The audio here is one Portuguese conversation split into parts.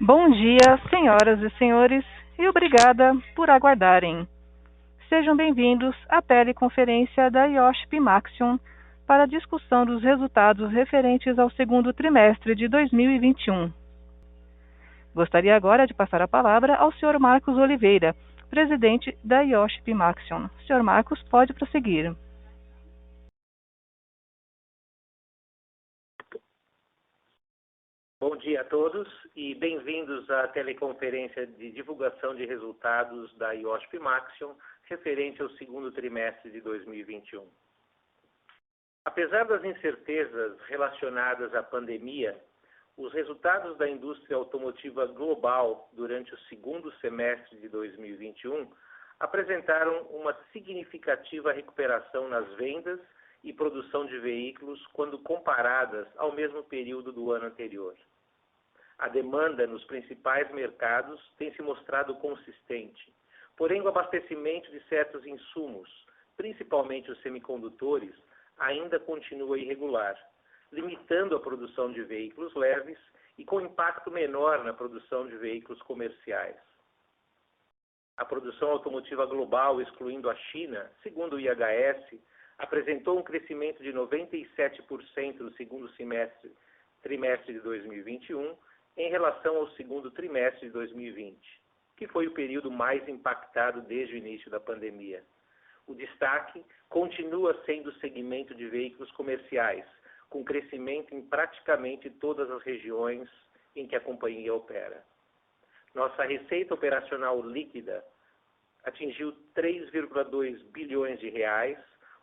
Bom dia, senhoras e senhores, e obrigada por aguardarem. Sejam bem-vindos à teleconferência da IOSP Maxion para a discussão dos resultados referentes ao segundo trimestre de 2021. Gostaria agora de passar a palavra ao Sr. Marcos Oliveira, presidente da IOSP Maxion. Sr. Marcos, pode prosseguir. Bom dia a todos e bem-vindos à teleconferência de divulgação de resultados da IOSP Maxion referente ao segundo trimestre de 2021. Apesar das incertezas relacionadas à pandemia, os resultados da indústria automotiva global durante o segundo semestre de 2021 apresentaram uma significativa recuperação nas vendas e produção de veículos quando comparadas ao mesmo período do ano anterior. A demanda nos principais mercados tem se mostrado consistente, porém o abastecimento de certos insumos, principalmente os semicondutores, ainda continua irregular, limitando a produção de veículos leves e com impacto menor na produção de veículos comerciais. A produção automotiva global, excluindo a China, segundo o IHS, apresentou um crescimento de 97% no segundo trimestre de 2021, em relação ao segundo trimestre de 2020, que foi o período mais impactado desde o início da pandemia. O destaque continua sendo o segmento de veículos comerciais, com crescimento em praticamente todas as regiões em que a companhia opera. Nossa receita operacional líquida atingiu 3,2 bilhões de reais,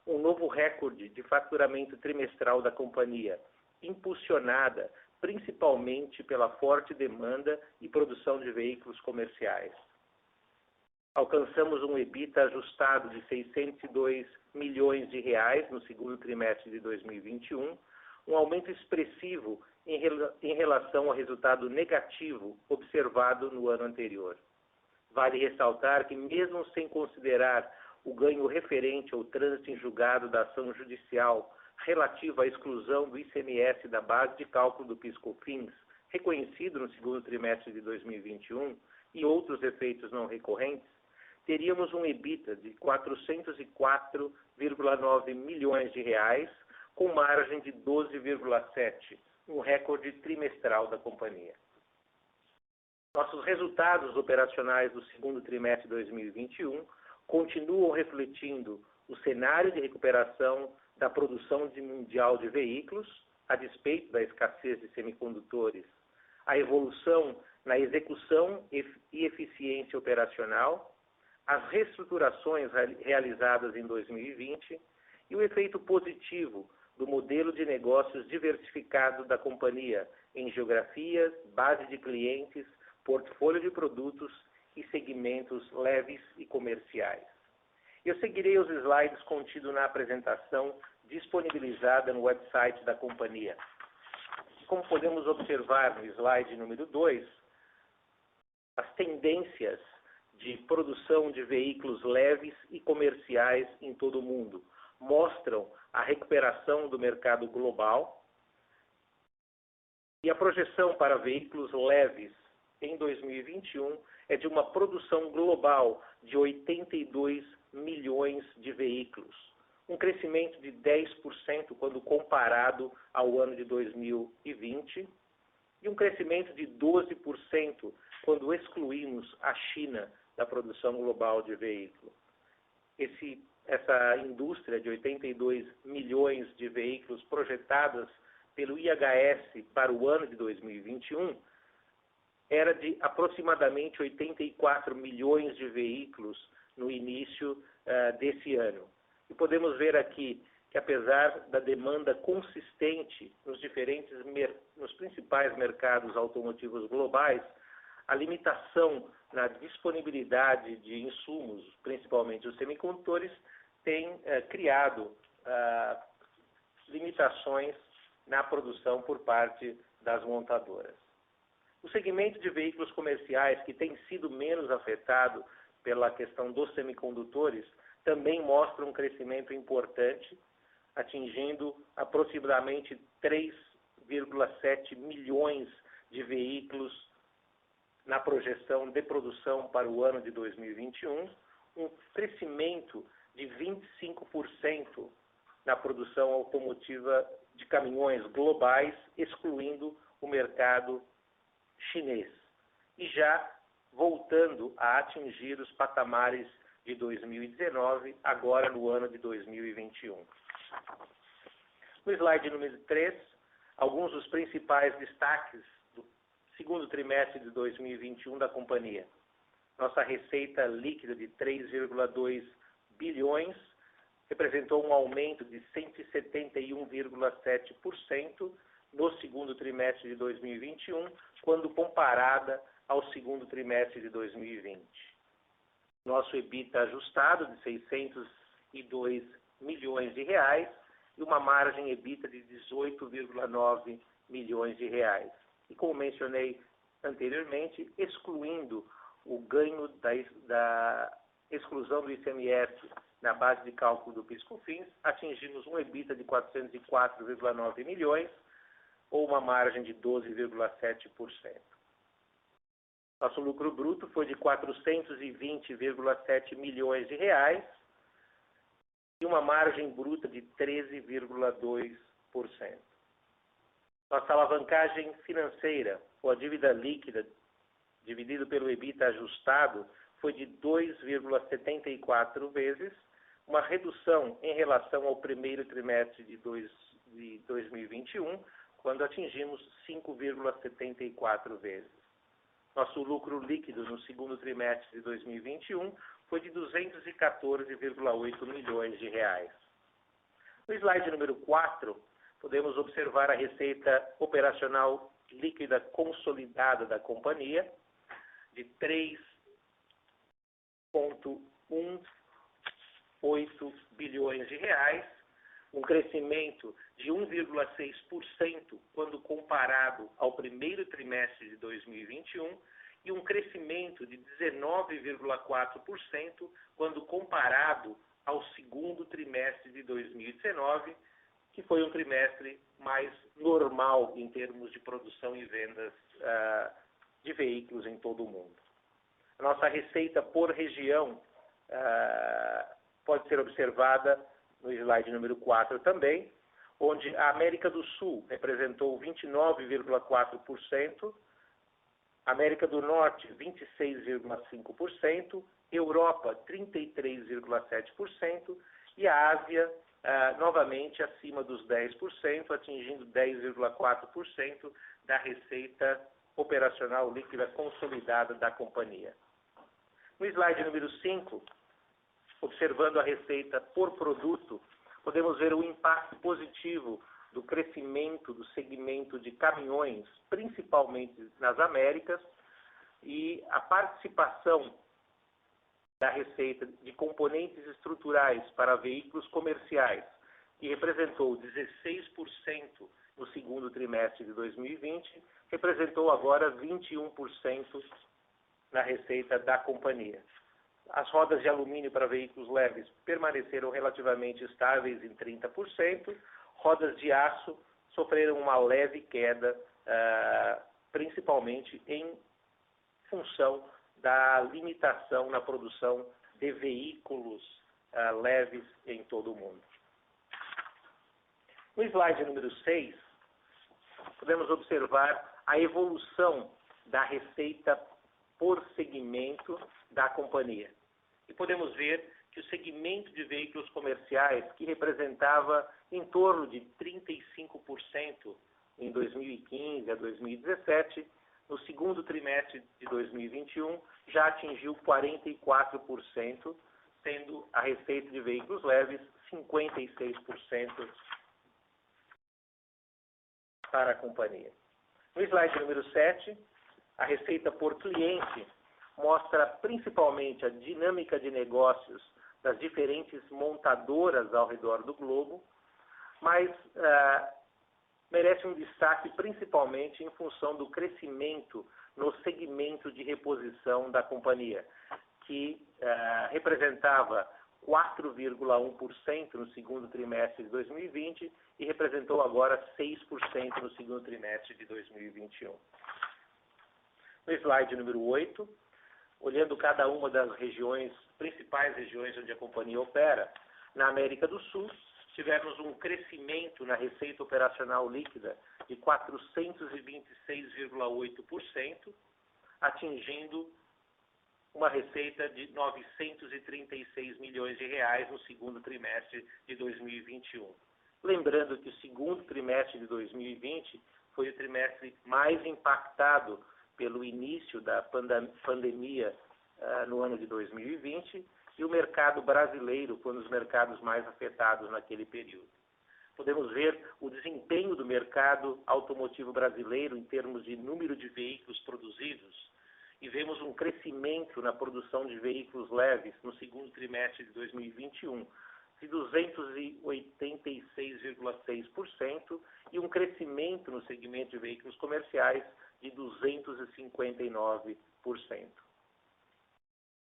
um novo recorde de faturamento trimestral da companhia, impulsionada principalmente pela forte demanda e produção de veículos comerciais. Alcançamos um EBITDA ajustado de 602 milhões de reais no segundo trimestre de 2021, um aumento expressivo em relação ao resultado negativo observado no ano anterior. Vale ressaltar que, mesmo sem considerar o ganho referente ao trânsito em julgado da ação judicial relativa à exclusão do ICMS da base de cálculo do PIS/COFINS, reconhecido no segundo trimestre de 2021, e outros efeitos não recorrentes, teríamos um EBITDA de 404,9 milhões de reais, com margem de 12,7%, um recorde trimestral da companhia. Nossos resultados operacionais do segundo trimestre de 2021 continuam refletindo o cenário de recuperação da produção mundial de veículos, a despeito da escassez de semicondutores, a evolução na execução e eficiência operacional, as reestruturações realizadas em 2020 e o efeito positivo do modelo de negócios diversificado da companhia em geografias, base de clientes, portfólio de produtos e segmentos leves e comerciais. Eu seguirei os slides contidos na apresentação disponibilizada no website da companhia. Como podemos observar no slide número 2, as tendências de produção de veículos leves e comerciais em todo o mundo mostram a recuperação do mercado global e a projeção para veículos leves em 2021 é de uma produção global de 82 milhões de veículos, um crescimento de 10% quando comparado ao ano de 2020 e um crescimento de 12% quando excluímos a China da produção global de veículos. Essa indústria de 82 milhões de veículos projetadas pelo IHS para o ano de 2021 era de aproximadamente 84 milhões de veículos no início desse ano. E podemos ver aqui que, apesar da demanda consistente nos principais mercados automotivos globais, a limitação na disponibilidade de insumos, principalmente os semicondutores, tem criado limitações na produção por parte das montadoras. O segmento de veículos comerciais, que tem sido menos afetado pela questão dos semicondutores, também mostra um crescimento importante, atingindo aproximadamente 3,7 milhões de veículos na projeção de produção para o ano de 2021, um crescimento de 25% na produção automotiva de caminhões globais, excluindo o mercado chinês, e já voltando a atingir os patamares de 2019, agora no ano de 2021. No slide número 3, alguns dos principais destaques do segundo trimestre de 2021 da companhia. Nossa receita líquida de 3,2 bilhões representou um aumento de 171,7% no segundo trimestre de 2021, quando comparada ao segundo trimestre de 2020. Nosso EBITDA ajustado de 602 milhões de reais e uma margem EBITDA de 18,9 milhões de reais. E como mencionei anteriormente, excluindo o ganho da exclusão do ICMS na base de cálculo do PIS/COFINS, atingimos um EBITDA de 404,9 milhões, ou uma margem de 12,7%. Nosso lucro bruto foi de 420,7 milhões de reais e uma margem bruta de 13,2%. Nossa alavancagem financeira, ou a dívida líquida, dividido pelo EBITDA ajustado, foi de 2,74 vezes, uma redução em relação ao primeiro trimestre de 2021, quando atingimos 5,74 vezes. Nosso lucro líquido no segundo trimestre de 2021 foi de 214,8 milhões de reais. No slide número 4, podemos observar a receita operacional líquida consolidada da companhia, de 3,18 bilhões de reais, um crescimento de 1,6% quando comparado ao primeiro trimestre de 2021 e um crescimento de 19,4% quando comparado ao segundo trimestre de 2019, que foi um trimestre mais normal em termos de produção e vendas de veículos em todo o mundo. A nossa receita por região pode ser observada no slide número 4 também, onde a América do Sul representou 29,4%, América do Norte 26,5%, Europa 33,7% e a Ásia novamente acima dos 10%, atingindo 10,4% da receita operacional líquida consolidada da companhia. No slide número 5, observando a receita por produto, podemos ver o impacto positivo do crescimento do segmento de caminhões, principalmente nas Américas, e a participação da receita de componentes estruturais para veículos comerciais, que representou 16% no segundo trimestre de 2020, representou agora 21% na receita da companhia. As rodas de alumínio para veículos leves permaneceram relativamente estáveis em 30%, rodas de aço sofreram uma leve queda, principalmente em função da limitação na produção de veículos leves em todo o mundo. No slide número 6, podemos observar a evolução da receita por segmento da companhia. E podemos ver que o segmento de veículos comerciais, que representava em torno de 35% em 2015 a 2017, no segundo trimestre de 2021 já atingiu 44%, sendo a receita de veículos leves 56% para a companhia. No slide número 7, a receita por cliente mostra principalmente a dinâmica de negócios das diferentes montadoras ao redor do globo, mas merece um destaque principalmente em função do crescimento no segmento de reposição da companhia, que representava 4,1% no segundo trimestre de 2020 e representou agora 6% no segundo trimestre de 2021. No slide número 8, olhando cada uma das principais regiões onde a companhia opera, na América do Sul, tivemos um crescimento na receita operacional líquida de 426,8%, atingindo uma receita de 936 milhões de reais no segundo trimestre de 2021. Lembrando que o segundo trimestre de 2020 foi o trimestre mais impactado pelo início da pandemia no ano de 2020, e o mercado brasileiro foi um dos mercados mais afetados naquele período. Podemos ver o desempenho do mercado automotivo brasileiro em termos de número de veículos produzidos, e vemos um crescimento na produção de veículos leves no segundo trimestre de 2021 de 286,6% e um crescimento no segmento de veículos comerciais de 259%.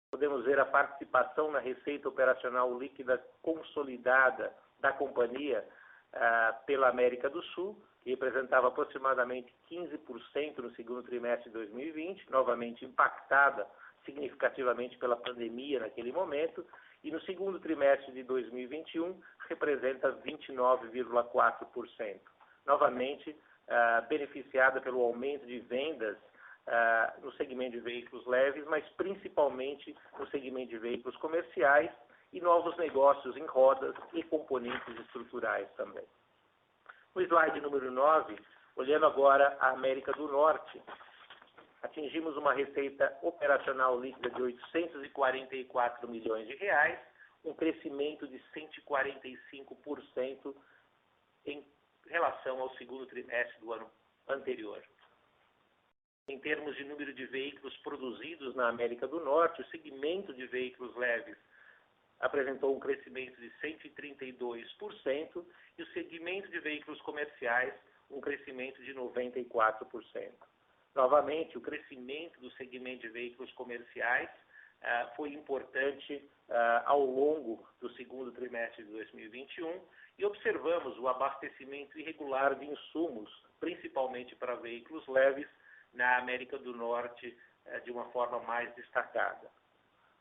Podemos ver a participação na receita operacional líquida consolidada da companhia pela América do Sul, que representava aproximadamente 15% no segundo trimestre de 2020, novamente impactada significativamente pela pandemia naquele momento, e no segundo trimestre de 2021 representa 29,4%, novamente beneficiada pelo aumento de vendas no segmento de veículos leves, mas principalmente no segmento de veículos comerciais e novos negócios em rodas e componentes estruturais também. No slide número 9, olhando agora a América do Norte, atingimos uma receita operacional líquida de 844 milhões de reais, um crescimento de 145% em relação ao segundo trimestre do ano anterior. Em termos de número de veículos produzidos na América do Norte, o segmento de veículos leves apresentou um crescimento de 132% e o segmento de veículos comerciais um crescimento de 94%. Novamente, o crescimento do segmento de veículos comerciais foi importante ao longo do segundo trimestre de 2021 e observamos o abastecimento irregular de insumos, principalmente para veículos leves, na América do Norte de uma forma mais destacada.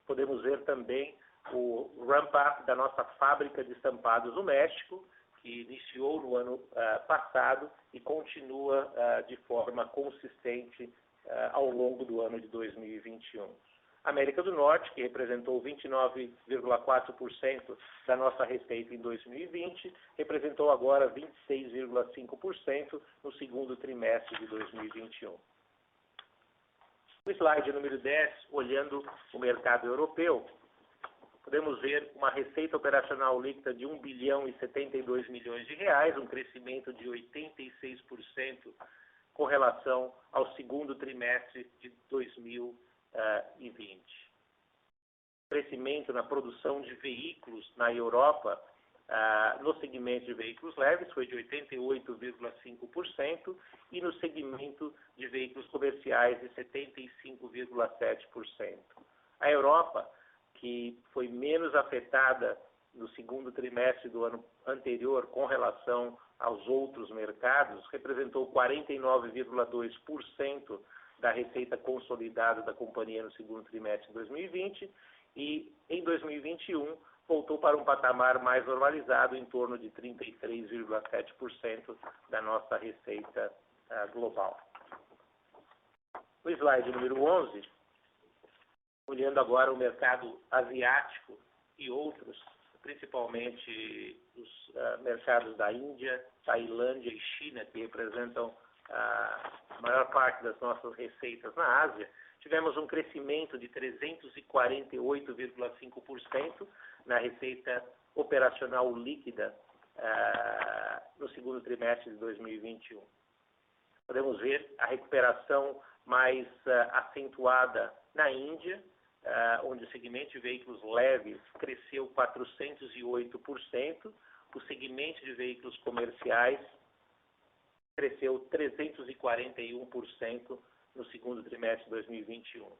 Podemos ver também o ramp-up da nossa fábrica de estampados no México, que iniciou no ano passado e continua de forma consistente ao longo do ano de 2021. A América do Norte, que representou 29,4% da nossa receita em 2020, representou agora 26,5% no segundo trimestre de 2021. No slide número 10, olhando o mercado europeu, podemos ver uma receita operacional líquida de 1 bilhão e 72 milhões de reais, um crescimento de 86% com relação ao segundo trimestre de 2020. Crescimento na produção de veículos na Europa, no segmento de veículos leves, foi de 88,5% e no segmento de veículos comerciais de 75,7%. A Europa, que foi menos afetada no segundo trimestre do ano anterior com relação aos outros mercados, representou 49,2% da receita consolidada da companhia no segundo trimestre de 2020 e em 2021 voltou para um patamar mais normalizado em torno de 33,7% da nossa receita global. No slide número 11, olhando agora o mercado asiático e outros, principalmente os mercados da Índia, Tailândia e China, que representam a maior parte das nossas receitas na Ásia, tivemos um crescimento de 348,5% na receita operacional líquida no segundo trimestre de 2021. Podemos ver a recuperação mais acentuada na Índia, onde o segmento de veículos leves cresceu 408%, o segmento de veículos comerciais cresceu 341% no segundo trimestre de 2021.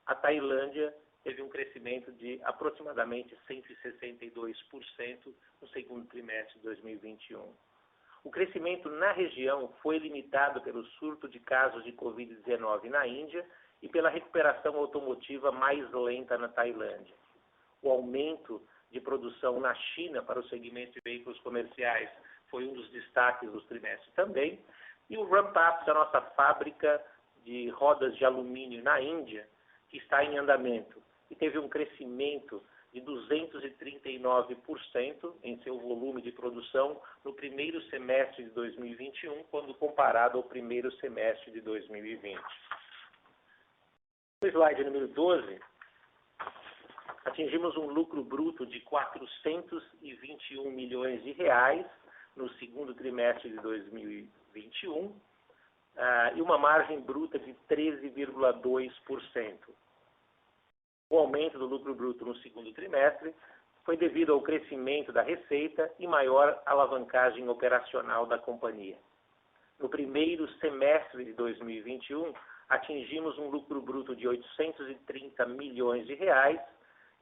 A Tailândia teve um crescimento de aproximadamente 162% no segundo trimestre de 2021. O crescimento na região foi limitado pelo surto de casos de Covid-19 na Índia e pela recuperação automotiva mais lenta na Tailândia. O aumento de produção na China para o segmento de veículos comerciais foi um dos destaques do trimestre também, e o ramp-up da nossa fábrica de rodas de alumínio na Índia, que está em andamento, e teve um crescimento de 239% em seu volume de produção no primeiro semestre de 2021, quando comparado ao primeiro semestre de 2020. No slide número 12, atingimos um lucro bruto de 421 milhões de reais no segundo trimestre de 2021 e uma margem bruta de 13,2%. O aumento do lucro bruto no segundo trimestre foi devido ao crescimento da receita e maior alavancagem operacional da companhia. No primeiro semestre de 2021, atingimos um lucro bruto de 830 milhões de reais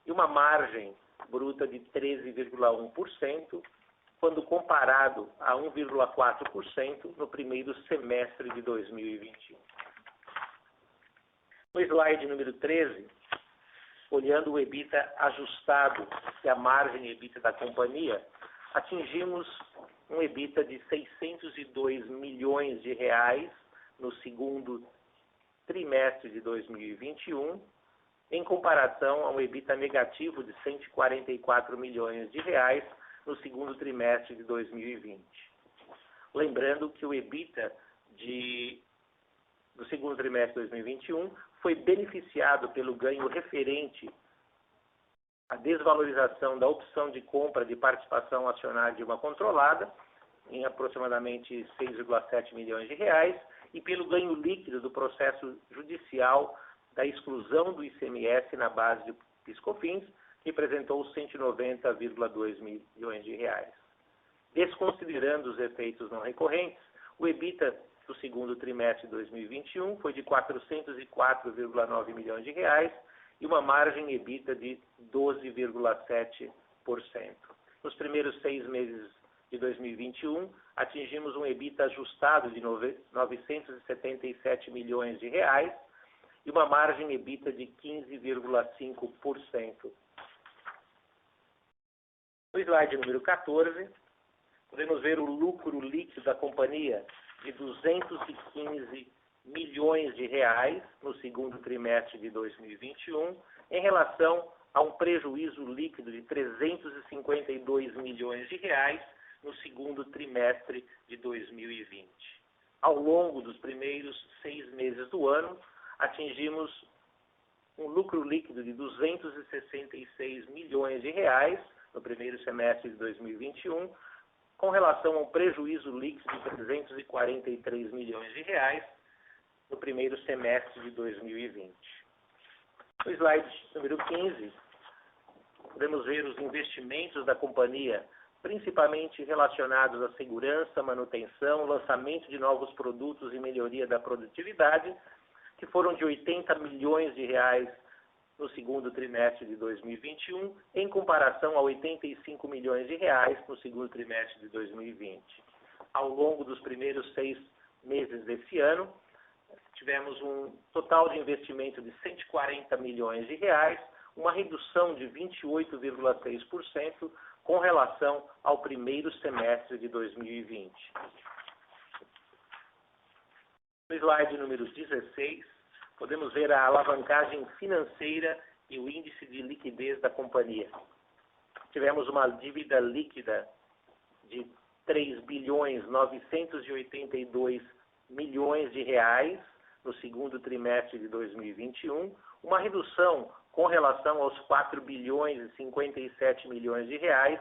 e uma margem bruta de 13,1%, quando comparado a 1,4% no primeiro semestre de 2021. No slide número 13, olhando o EBITDA ajustado e a margem EBITDA da companhia, atingimos um EBITDA de 602 milhões de reais no segundo trimestre de 2021, em comparação a um EBITDA negativo de 144 milhões de reais no segundo trimestre de 2020. Lembrando que o EBITDA do segundo trimestre de 2021 foi beneficiado pelo ganho referente à desvalorização da opção de compra de participação acionária de uma controlada, em aproximadamente 6,7 milhões de reais, e pelo ganho líquido do processo judicial da exclusão do ICMS na base de PIS/COFINS, que representou 190,2 milhões de reais. Desconsiderando os efeitos não recorrentes, o EBITDA do segundo trimestre de 2021 foi de 404,9 milhões de reais e uma margem EBITDA de 12,7%. Nos primeiros 6 meses de 2021, atingimos um EBITDA ajustado de 977 milhões de reais e uma margem EBITDA de 15,5%. No slide número 14, podemos ver o lucro líquido da companhia de 215 milhões de reais no segundo trimestre de 2021, em relação a um prejuízo líquido de 352 milhões de reais no segundo trimestre de 2020. Ao longo dos primeiros 6 meses do ano, atingimos um lucro líquido de 266 milhões de reais no primeiro semestre de 2021, com relação a um prejuízo líquido de 343 milhões de reais no primeiro semestre de 2020. No slide número 15, podemos ver os investimentos da companhia, principalmente relacionados à segurança, manutenção, lançamento de novos produtos e melhoria da produtividade, que foram de 80 milhões de reais no segundo trimestre de 2021, em comparação a 85 milhões de reais no segundo trimestre de 2020. Ao longo dos primeiros 6 meses desse ano, tivemos um total de investimento de 140 milhões de reais, uma redução de 28,6% com relação ao primeiro semestre de 2020. No slide número 16, podemos ver a alavancagem financeira e o índice de liquidez da companhia. Tivemos uma dívida líquida de 3.982 milhões de reais no segundo trimestre de 2021, uma redução com relação aos 4.057 milhões de reais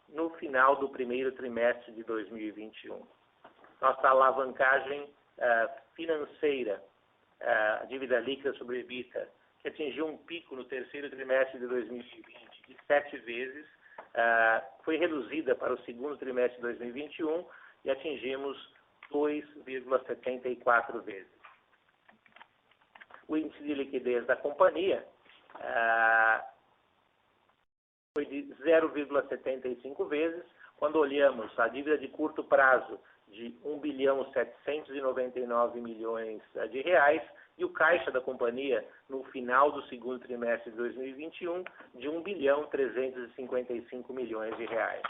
no final do primeiro trimestre de 2021. Nossa alavancagem financeira, a dívida líquida sobre EBITDA, que atingiu um pico no terceiro trimestre de 2020 de 7 vezes, foi reduzida para o segundo trimestre de 2021 e atingimos 2,74 vezes. O índice de liquidez da companhia foi de 0,75 vezes, quando olhamos a dívida de curto prazo de 1.799 bilhões de reais e o caixa da companhia no final do segundo trimestre de 2021 de 1.355 bilhões de reais.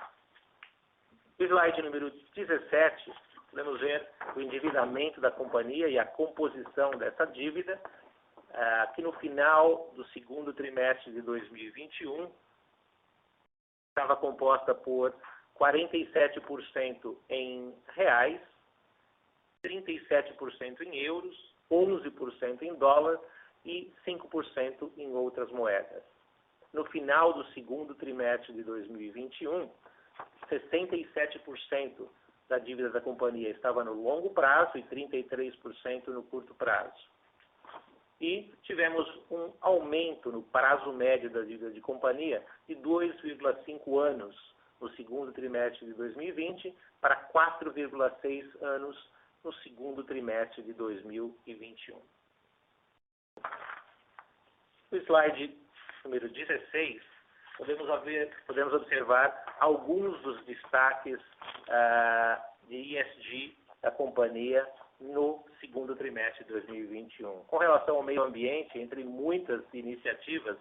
No slide número 17, podemos ver o endividamento da companhia e a composição dessa dívida, que no final do segundo trimestre de 2021 estava composta por 47% em reais, 37% em euros, 11% em dólar e 5% em outras moedas. No final do segundo trimestre de 2021, 67% da dívida da companhia estava no longo prazo e 33% no curto prazo. E tivemos um aumento no prazo médio da dívida de companhia de 2,5 anos no segundo trimestre de 2020 para 4,6 anos no segundo trimestre de 2021. No slide número 16, podemos observar alguns dos destaques de ESG da companhia no segundo trimestre de 2021. Com relação ao meio ambiente, entre muitas iniciativas,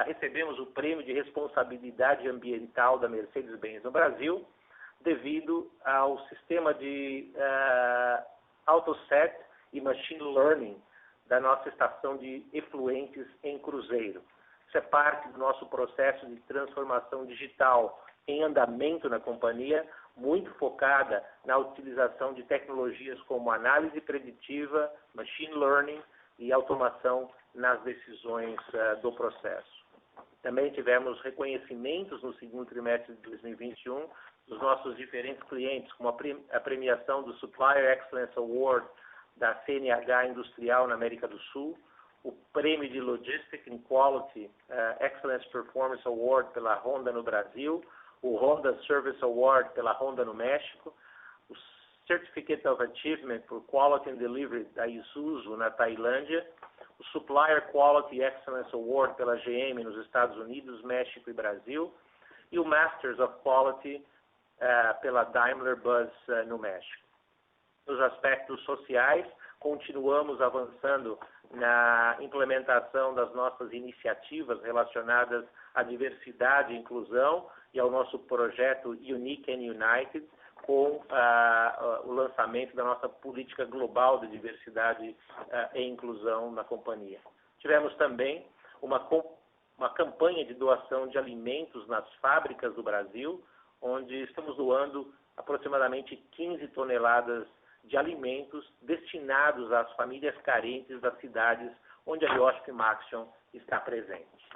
recebemos o Prêmio de Responsabilidade Ambiental da Mercedes-Benz no Brasil, devido ao sistema de AutoSet e Machine Learning da nossa estação de efluentes em Cruzeiro. Isso é parte do nosso processo de transformação digital em andamento na companhia, muito focada na utilização de tecnologias como análise preditiva, Machine Learning e automação nas decisões do processo. Também tivemos reconhecimentos no segundo trimestre de 2021 dos nossos diferentes clientes, como a premiação do Supplier Excellence Award da CNH Industrial na América do Sul, o prêmio de Logistics and Quality Excellence Performance Award pela Honda no Brasil, o Honda Service Award pela Honda no México, o Certificate of Achievement for Quality and Delivery da Isuzu na Tailândia, o Supplier Quality Excellence Award pela GM nos Estados Unidos, México e Brasil, e o Masters of Quality pela Daimler-Buss no México. Nos aspectos sociais, continuamos avançando na implementação das nossas iniciativas relacionadas à diversidade e inclusão e ao nosso projeto Unique and United, com o lançamento da nossa política global de diversidade e inclusão na companhia. Tivemos também uma campanha de doação de alimentos nas fábricas do Brasil, onde estamos doando aproximadamente 15 toneladas de alimentos destinados às famílias carentes das cidades onde a IOSP-Maxion está presente.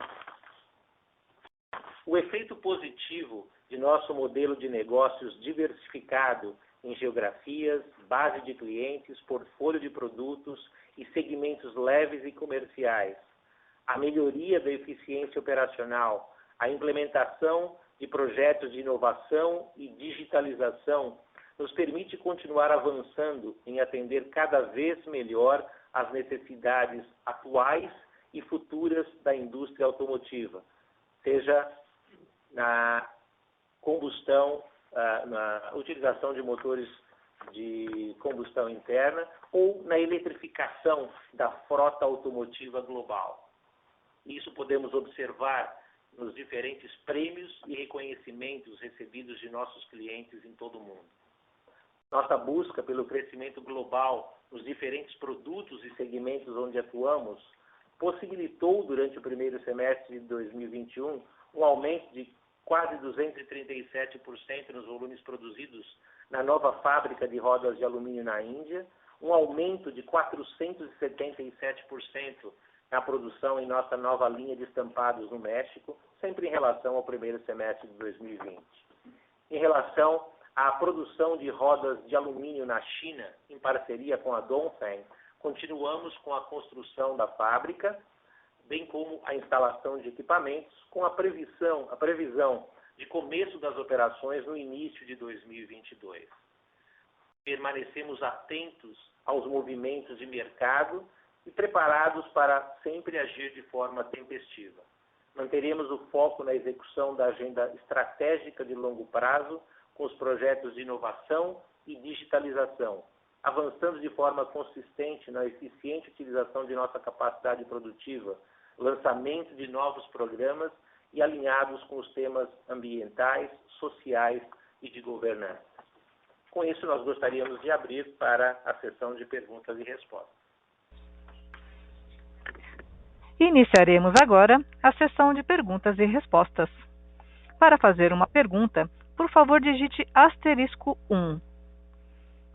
O efeito positivo de nosso modelo de negócios diversificado em geografias, base de clientes, portfólio de produtos e segmentos leves e comerciais, a melhoria da eficiência operacional, a implementação de projetos de inovação e digitalização nos permite continuar avançando em atender cada vez melhor as necessidades atuais e futuras da indústria automotiva, seja na combustão, na utilização de motores de combustão interna ou na eletrificação da frota automotiva global. Isso podemos observar nos diferentes prêmios e reconhecimentos recebidos de nossos clientes em todo o mundo. Nossa busca pelo crescimento global nos diferentes produtos e segmentos onde atuamos possibilitou, durante o primeiro semestre de 2021, um aumento de quase 237% nos volumes produzidos na nova fábrica de rodas de alumínio na Índia, um aumento de 477% na produção em nossa nova linha de estampados no México, sempre em relação ao primeiro semestre de 2020. Em relação à produção de rodas de alumínio na China, em parceria com a Dongfeng, continuamos com a construção da fábrica, bem como a instalação de equipamentos, com a previsão de começo das operações no início de 2022. Permanecemos atentos aos movimentos de mercado e preparados para sempre agir de forma tempestiva. Manteremos o foco na execução da agenda estratégica de longo prazo, com os projetos de inovação e digitalização, avançando de forma consistente na eficiente utilização de nossa capacidade produtiva, lançamento de novos programas e alinhados com os temas ambientais, sociais e de governança. Com isso, nós gostaríamos de abrir para a sessão de perguntas e respostas. Iniciaremos agora a sessão de perguntas e respostas. Para fazer uma pergunta, por favor, digite *1.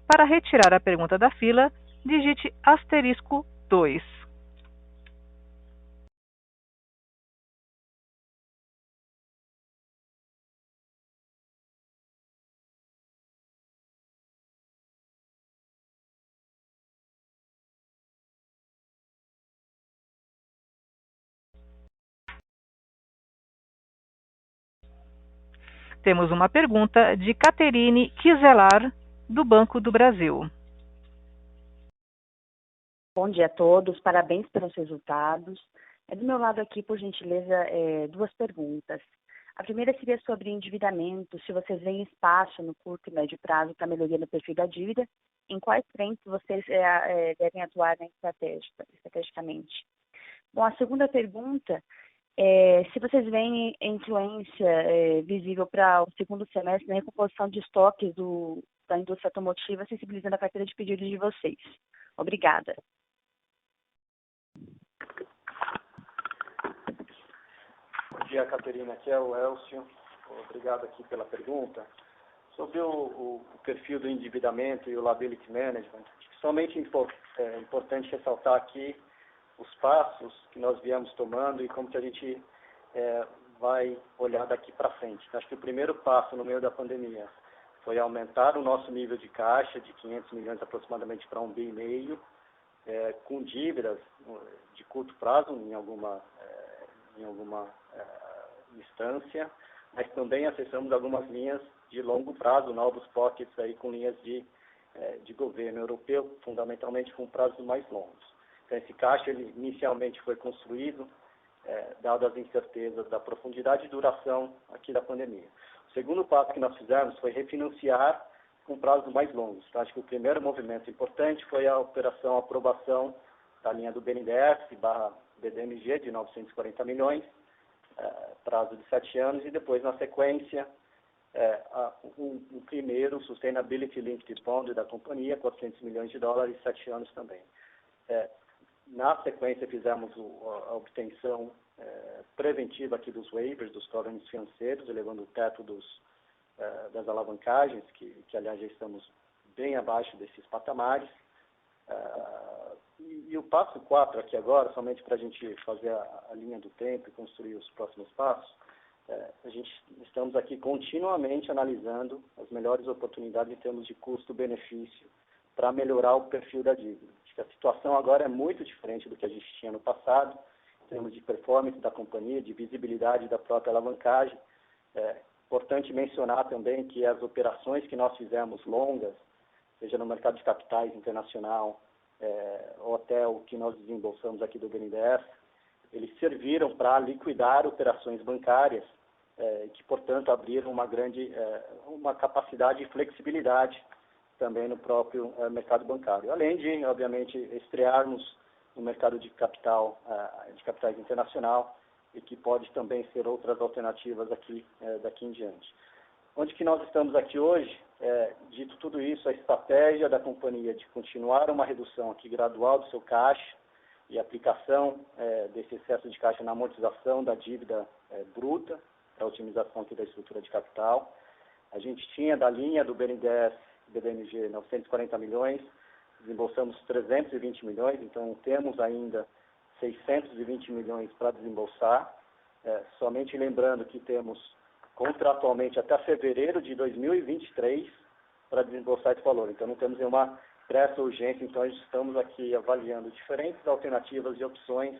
Para retirar a pergunta da fila, digite *2. Temos uma pergunta de Caterine Kiselar, do Banco do Brasil. Bom dia a todos, parabéns pelos resultados. Do meu lado aqui, por gentileza, duas perguntas. A primeira seria sobre endividamento, se vocês veem espaço no curto e médio prazo para melhoria no perfil da dívida, em quais frentes vocês devem atuar estrategicamente. Bom, a segunda pergunta se vocês veem influência visível para o segundo semestre na recomposição de estoques da indústria automotiva, sensibilizando a carteira de pedidos de vocês. Obrigada. Bom dia, Caterina. Aqui é o Elcio. Obrigado aqui pela pergunta. Sobre o perfil do endividamento e o liability management, somente é importante ressaltar aqui os passos que nós viemos tomando e como que a gente vai olhar daqui para frente. Acho que o primeiro passo no meio da pandemia foi aumentar o nosso nível de caixa de 500 milhões aproximadamente para 1,5 bilhão, com dívidas de curto prazo em alguma instância, mas também acessamos algumas linhas de longo prazo, novos pockets aí com linhas de governo europeu, fundamentalmente com prazos mais longos. Então, esse caixa ele inicialmente foi construído, dadas as incertezas da profundidade e duração aqui da pandemia. O segundo passo que nós fizemos foi refinanciar com prazos mais longos. Então, acho que o primeiro movimento importante foi a aprovação da linha do BNDES/BDMG de 940 milhões, prazo de 7 anos, e depois, na sequência, o primeiro Sustainability Linked Bond da companhia, 400 milhões de dólares, 7 anos também. Na sequência, fizemos a obtenção preventiva aqui dos waivers, dos covenants financeiros, elevando o teto das alavancagens, que aliás já estamos bem abaixo desses patamares. E o passo 4 aqui agora, somente para a gente fazer a linha do tempo e construir os próximos passos, estamos aqui continuamente analisando as melhores oportunidades em termos de custo-benefício para melhorar o perfil da dívida. Acho que a situação agora é muito diferente do que a gente tinha no passado, em termos de performance da companhia, de visibilidade da própria alavancagem. Importante mencionar também que as operações que nós fizemos longas, seja no mercado de capitais internacional, ou até o que nós desembolsamos aqui do BNDES, eles serviram para liquidar operações bancárias, que, portanto, abriram uma capacidade e flexibilidade também no próprio mercado bancário. Além de, obviamente, estrearmos no mercado de capitais internacional, e que pode também ser outras alternativas aqui, daqui em diante. Onde que nós estamos aqui hoje? Dito tudo isso, a estratégia da companhia de continuar uma redução aqui gradual do seu caixa e aplicação desse excesso de caixa na amortização da dívida bruta, para a otimização aqui da estrutura de capital. A gente tinha da linha do BNDES, BDMG, 940 milhões, desembolsamos 320 milhões, então temos ainda 620 milhões para desembolsar. Somente lembrando que temos contratualmente até fevereiro de 2023 para desembolsar esse valor. Então, não temos nenhuma pressa ou urgência. Então, estamos aqui avaliando diferentes alternativas e opções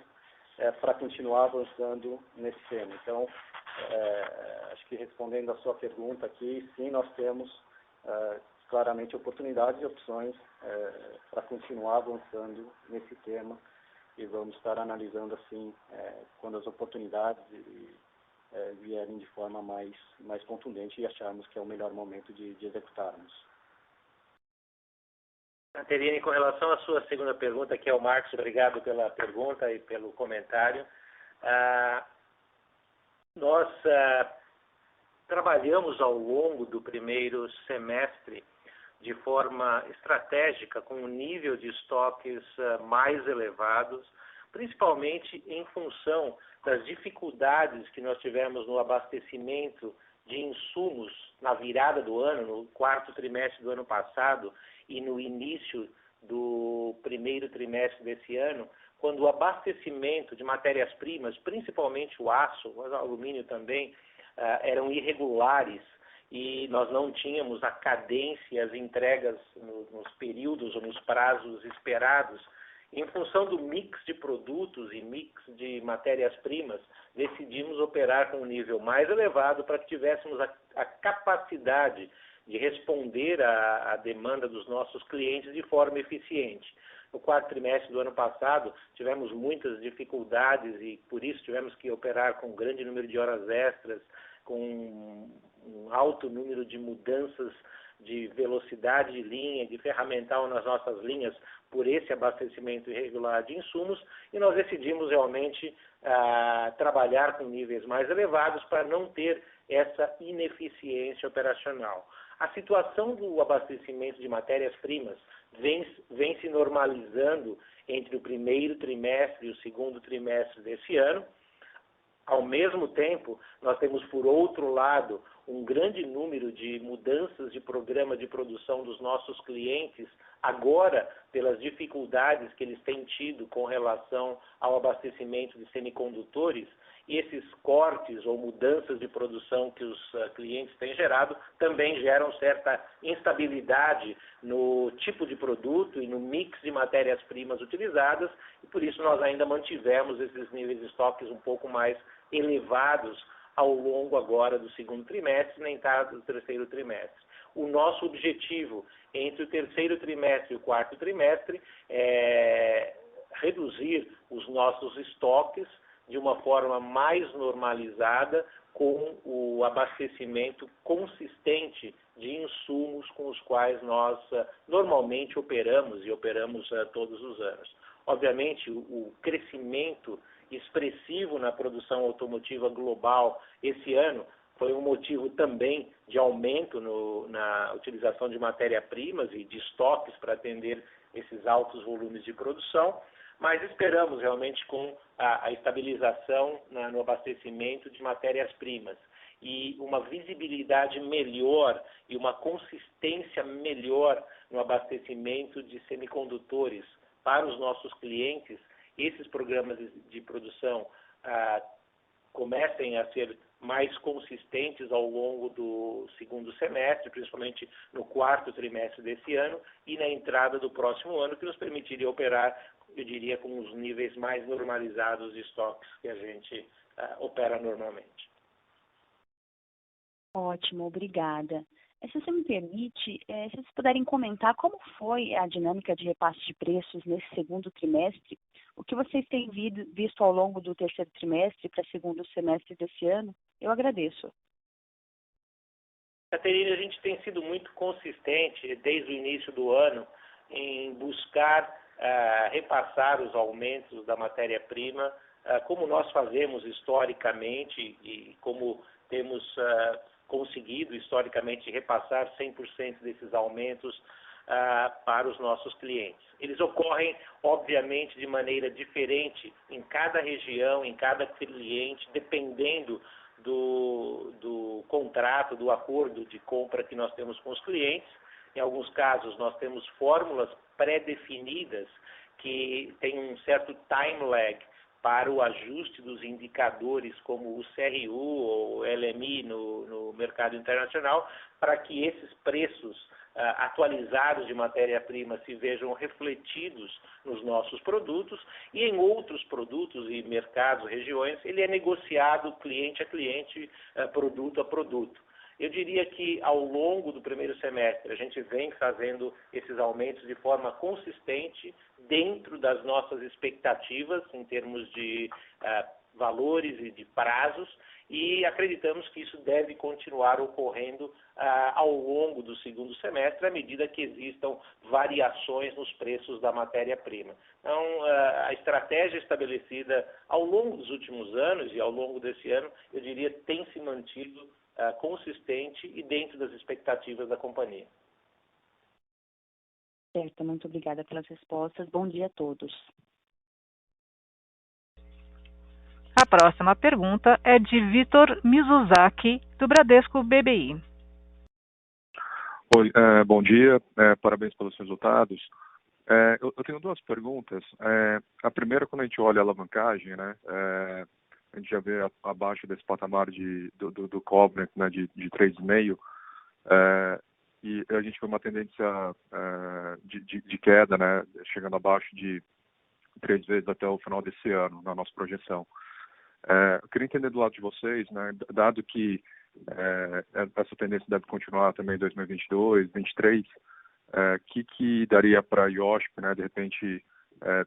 para continuar avançando nesse tema. Então, acho que respondendo a sua pergunta aqui, sim, nós temos claramente oportunidades e opções para continuar avançando nesse tema e vamos estar analisando assim quando as oportunidades vierem de forma mais contundente e acharmos que é o melhor momento de executarmos. Caterine, com relação à sua segunda pergunta, que é o Marcos, obrigado pela pergunta e pelo comentário. Nós trabalhamos ao longo do primeiro semestre de forma estratégica com um nível de estoques mais elevados, principalmente em função das dificuldades que nós tivemos no abastecimento de insumos na virada do ano, no quarto trimestre do ano passado e no início do primeiro trimestre desse ano, quando o abastecimento de matérias-primas, principalmente o aço, mas o alumínio também, eram irregulares e nós não tínhamos a cadência, as entregas nos períodos ou nos prazos esperados. Em função do mix de produtos e mix de matérias-primas, decidimos operar com um nível mais elevado para que tivéssemos a capacidade de responder à demanda dos nossos clientes de forma eficiente. No quarto trimestre do ano passado, tivemos muitas dificuldades e, por isso, tivemos que operar com um grande número de horas extras, com um alto número de mudanças de velocidade de linha, de ferramental nas nossas linhas, por esse abastecimento irregular de insumos, e nós decidimos realmente trabalhar com níveis mais elevados para não ter essa ineficiência operacional. A situação do abastecimento de matérias-primas vem se normalizando entre o primeiro trimestre e o segundo trimestre desse ano. Ao mesmo tempo, nós temos, por outro lado, um grande número de mudanças de programa de produção dos nossos clientes, agora pelas dificuldades que eles têm tido com relação ao abastecimento de semicondutores, e esses cortes ou mudanças de produção que os clientes têm gerado também geram certa instabilidade no tipo de produto e no mix de matérias-primas utilizadas, e por isso nós ainda mantivemos esses níveis de estoques um pouco mais elevados ao longo agora do segundo trimestre, na entrada do terceiro trimestre. O nosso objetivo entre o terceiro trimestre e o quarto trimestre é reduzir os nossos estoques de uma forma mais normalizada, com o abastecimento consistente de insumos com os quais nós normalmente operamos e operamos todos os anos. Obviamente, o crescimento expressivo na produção automotiva global esse ano foi um motivo também de aumento na utilização de matéria-primas e de estoques para atender esses altos volumes de produção, mas esperamos realmente com a estabilização no abastecimento de matérias-primas e uma visibilidade melhor e uma consistência melhor no abastecimento de semicondutores para os nossos clientes, esses programas de produção comecem a ser mais consistentes ao longo do segundo semestre, principalmente no quarto trimestre desse ano e na entrada do próximo ano, que nos permitiria operar, eu diria, com os níveis mais normalizados de estoques que a gente opera normalmente. Ótimo, obrigada. Se você me permite, se vocês puderem comentar como foi a dinâmica de repasse de preços nesse segundo trimestre, o que vocês têm visto ao longo do terceiro trimestre para segundo semestre desse ano, eu agradeço. Caterine, a gente tem sido muito consistente desde o início do ano em buscar repassar os aumentos da matéria-prima, como nós fazemos historicamente e como temos conseguido historicamente repassar 100% desses aumentos para os nossos clientes. Eles ocorrem, obviamente, de maneira diferente em cada região, em cada cliente, dependendo do contrato, do acordo de compra que nós temos com os clientes. Em alguns casos, nós temos fórmulas pré-definidas que têm um certo time lag para o ajuste dos indicadores como o CRU ou o LMI no mercado internacional, para que esses preços atualizados de matéria-prima se vejam refletidos nos nossos produtos, e em outros produtos e mercados, regiões, ele é negociado cliente a cliente, produto a produto. Eu diria que ao longo do primeiro semestre a gente vem fazendo esses aumentos de forma consistente, dentro das nossas expectativas em termos de valores e de prazos, e acreditamos que isso deve continuar ocorrendo ao longo do segundo semestre, à medida que existam variações nos preços da matéria-prima. Então, a estratégia estabelecida ao longo dos últimos anos e ao longo desse ano, eu diria, tem se mantido consistente e dentro das expectativas da companhia. Certo, muito obrigada pelas respostas. Bom dia a todos. A próxima pergunta é de Vitor Mizuzaki, do Bradesco BBI. Oi, bom dia, parabéns pelos resultados. Eu tenho duas perguntas. A primeira, quando a gente olha a alavancagem, né, a gente já vê abaixo desse patamar do covenant, né, de 3,5, e a gente vê uma tendência de queda, né, chegando abaixo de 3 vezes até o final desse ano, na nossa projeção. Eu queria entender do lado de vocês, né, dado que essa tendência deve continuar também em 2022, 2023, que daria para a IOSP, né, de repente,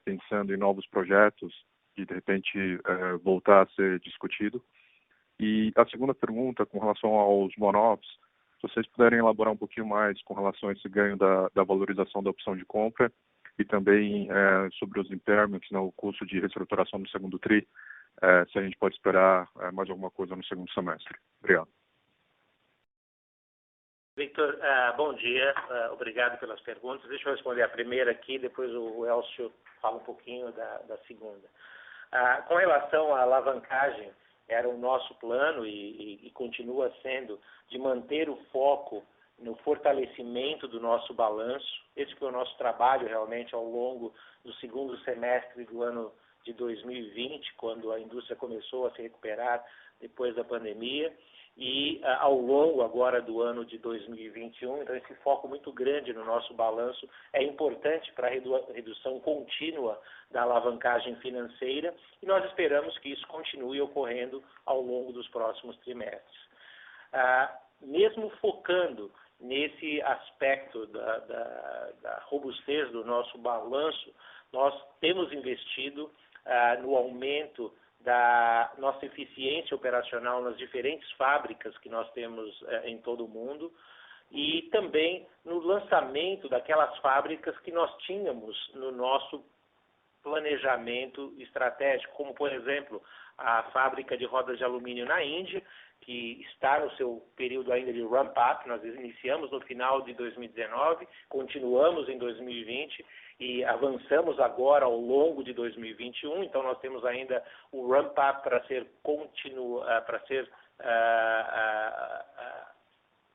pensando em novos projetos e de repente voltar a ser discutido? E a segunda pergunta, com relação aos one-offs, se vocês puderem elaborar um pouquinho mais com relação a esse ganho da valorização da opção de compra e também sobre os impairments, né, o custo de reestruturação do segundo TRI, se a gente pode esperar mais alguma coisa no segundo semestre. Obrigado. Victor, bom dia, obrigado pelas perguntas. Deixa eu responder a primeira aqui, depois o Elcio fala um pouquinho da segunda. Com relação à alavancagem, era o nosso plano e continua sendo de manter o foco no fortalecimento do nosso balanço. Esse foi o nosso trabalho realmente ao longo do segundo semestre do ano de 2020, quando a indústria começou a se recuperar depois da pandemia, e ao longo agora do ano de 2021. Então, esse foco muito grande no nosso balanço é importante para a redução contínua da alavancagem financeira, e nós esperamos que isso continue ocorrendo ao longo dos próximos trimestres. Mesmo focando nesse aspecto da robustez do nosso balanço, nós temos investido no aumento da nossa eficiência operacional nas diferentes fábricas que nós temos em todo o mundo, e também no lançamento daquelas fábricas que nós tínhamos no nosso planejamento estratégico, como, por exemplo, a fábrica de rodas de alumínio na Índia, que está no seu período ainda de ramp-up. Nós iniciamos no final de 2019, continuamos em 2020 e avançamos agora ao longo de 2021. Então, nós temos ainda o ramp-up para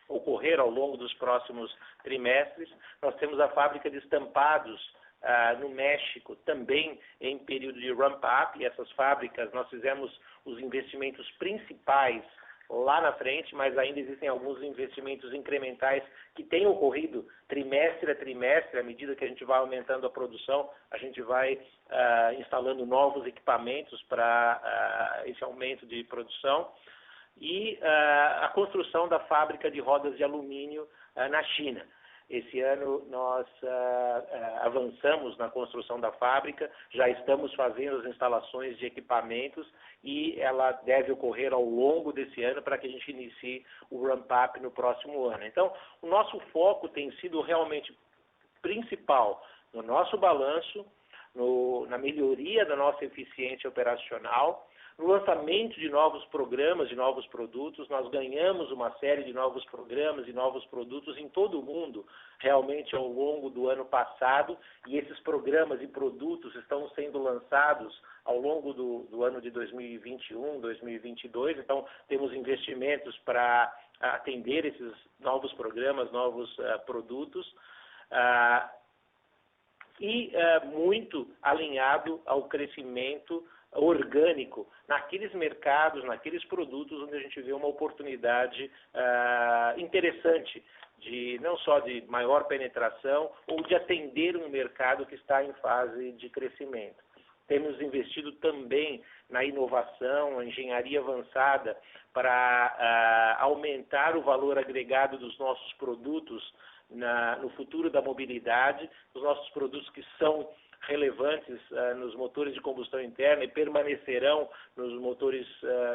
ocorrer ao longo dos próximos trimestres. Nós temos a fábrica de estampados no México, também em período de ramp-up, e essas fábricas nós fizemos os investimentos principais lá na frente, mas ainda existem alguns investimentos incrementais que têm ocorrido trimestre a trimestre. À medida que a gente vai aumentando a produção, a gente vai instalando novos equipamentos para esse aumento de produção. E a construção da fábrica de rodas de alumínio na China. Esse ano nós avançamos na construção da fábrica, já estamos fazendo as instalações de equipamentos e ela deve ocorrer ao longo desse ano para que a gente inicie o ramp-up no próximo ano. Então, o nosso foco tem sido realmente principal no nosso balanço, na melhoria da nossa eficiência operacional, no lançamento de novos programas, de novos produtos. Nós ganhamos uma série de novos programas e novos produtos em todo o mundo, realmente ao longo do ano passado, e esses programas e produtos estão sendo lançados ao longo do ano de 2021, 2022. Então, temos investimentos para atender esses novos programas, novos produtos, muito alinhado ao crescimento orgânico naqueles mercados, naqueles produtos onde a gente vê uma oportunidade interessante, não só de maior penetração ou de atender um mercado que está em fase de crescimento. Temos investido também na inovação, na engenharia avançada, para aumentar o valor agregado dos nossos produtos no futuro da mobilidade, os nossos produtos que são relevantes nos motores de combustão interna e permanecerão nos motores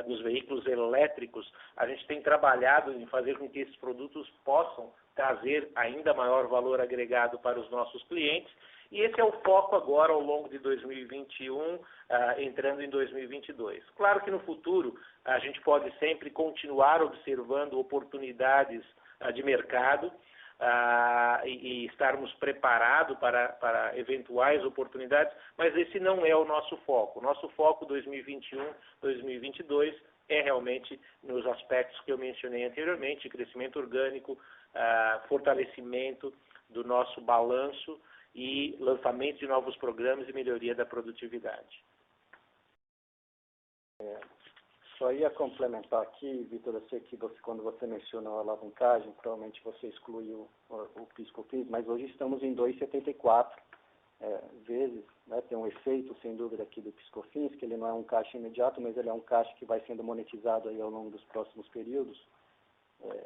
dos veículos elétricos. A gente tem trabalhado em fazer com que esses produtos possam trazer ainda maior valor agregado para os nossos clientes. E esse é o foco agora ao longo de 2021, entrando em 2022. Claro que no futuro a gente pode sempre continuar observando oportunidades de mercado e estarmos preparados para eventuais oportunidades, mas esse não é o nosso foco. O nosso foco 2021, 2022 é realmente nos aspectos que eu mencionei anteriormente, crescimento orgânico, fortalecimento do nosso balanço e lançamento de novos programas e melhoria da produtividade. Só ia complementar aqui, Vitor, eu sei que quando você mencionou a alavancagem, provavelmente você excluiu o PIS/COFINS, mas hoje estamos em 2,74 vezes, né? Tem um efeito, sem dúvida, aqui do PIS/COFINS, que ele não é um caixa imediato, mas ele é um caixa que vai sendo monetizado aí ao longo dos próximos períodos,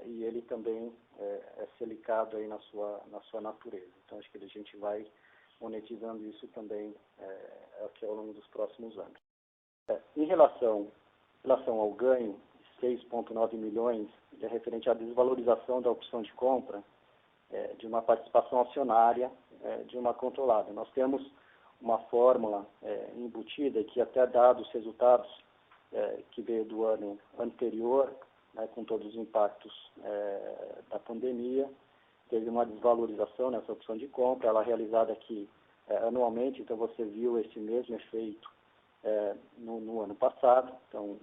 e ele também é selicado aí na sua natureza. Então, acho que a gente vai monetizando isso também aqui ao longo dos próximos anos. Em relação ao ganho, 6,9 milhões, é referente à desvalorização da opção de compra de uma participação acionária de uma controlada. Nós temos uma fórmula embutida que até dados os resultados que veio do ano anterior, né, com todos os impactos da pandemia, teve uma desvalorização nessa opção de compra, ela é realizada aqui anualmente, então você viu esse mesmo efeito no ano passado, então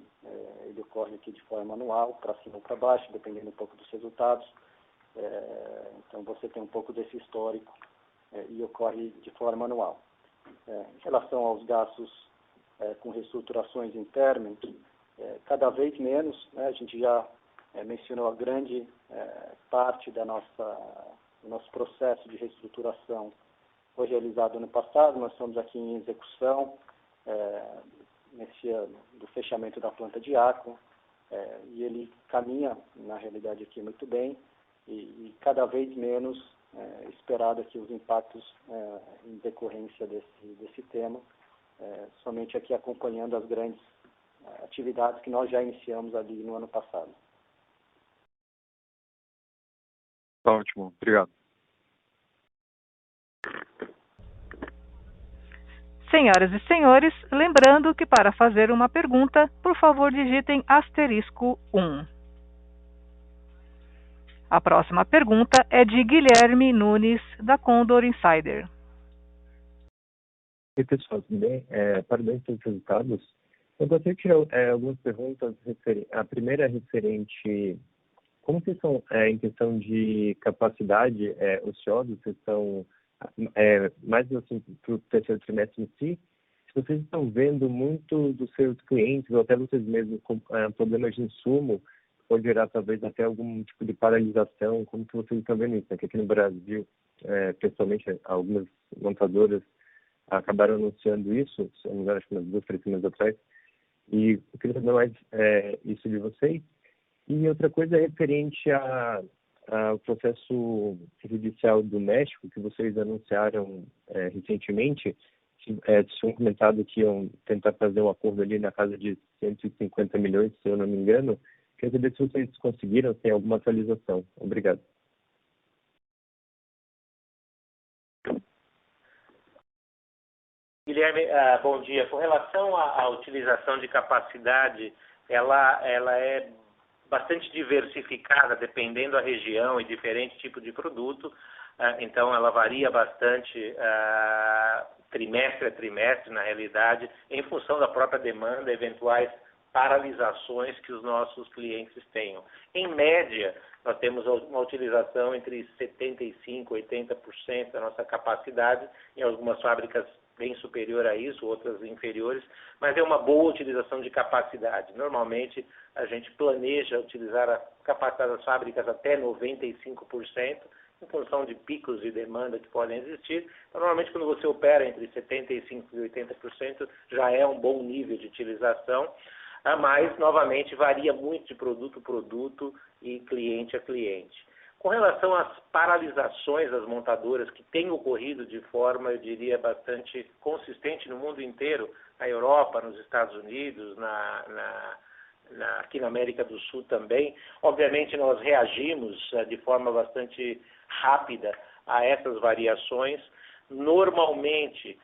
ele ocorre aqui de forma anual, para cima ou para baixo, dependendo um pouco dos resultados, então você tem um pouco desse histórico e ocorre de forma anual. Em relação aos gastos com reestruturações internas, cada vez menos, né, a gente já mencionou a grande parte do nosso processo de reestruturação foi realizado ano passado, nós estamos aqui em execução nesse ano do fechamento da planta de Acre, e ele caminha, na realidade, aqui muito bem, e cada vez menos esperado aqui os impactos em decorrência desse tema, somente aqui acompanhando as grandes atividades que nós já iniciamos ali no ano passado. Ótimo, obrigado. Senhoras e senhores, lembrando que para fazer uma pergunta, por favor digitem *1. A próxima pergunta é de Guilherme Nunes, da Condor Insider. Oi, pessoal, tudo bem? Parabéns pelos resultados. Eu gostaria de tirar algumas perguntas. A primeira é referente, como vocês estão em questão de capacidade ociosa, vocês estão mais assim, para o terceiro trimestre em si, se vocês estão vendo muito dos seus clientes, ou até vocês mesmos, com problemas de insumo, pode gerar talvez até algum tipo de paralisação, como que vocês estão vendo isso? Porque aqui no Brasil, pessoalmente, algumas montadoras acabaram anunciando isso, se não me engano, acho que umas 2, 3 semanas atrás, e eu queria saber mais isso de vocês. E outra coisa é referente ao processo judicial do México, que vocês anunciaram recentemente, tinham comentado que iam tentar fazer um acordo ali na casa de 150 milhões, se eu não me engano. Queria saber se vocês conseguiram, se tem alguma atualização. Obrigado. Guilherme, bom dia. Com relação à utilização de capacidade, ela é bastante diversificada, dependendo da região e diferente tipo de produto. Então, ela varia bastante trimestre a trimestre, na realidade, em função da própria demanda, eventuais paralisações que os nossos clientes tenham. Em média, nós temos uma utilização entre 75% e 80% da nossa capacidade, em algumas fábricas bem superior a isso, outras inferiores, mas é uma boa utilização de capacidade. Normalmente, a gente planeja utilizar a capacidade das fábricas até 95%, em função de picos de demanda que podem existir. Então, normalmente, quando você opera entre 75% e 80%, já é um bom nível de utilização, mas, novamente, varia muito de produto a produto e cliente a cliente. Com relação às paralisações das montadoras que têm ocorrido de forma, eu diria, bastante consistente no mundo inteiro, na Europa, nos Estados Unidos, aqui na América do Sul também, obviamente nós reagimos de forma bastante rápida a essas variações. Normalmente,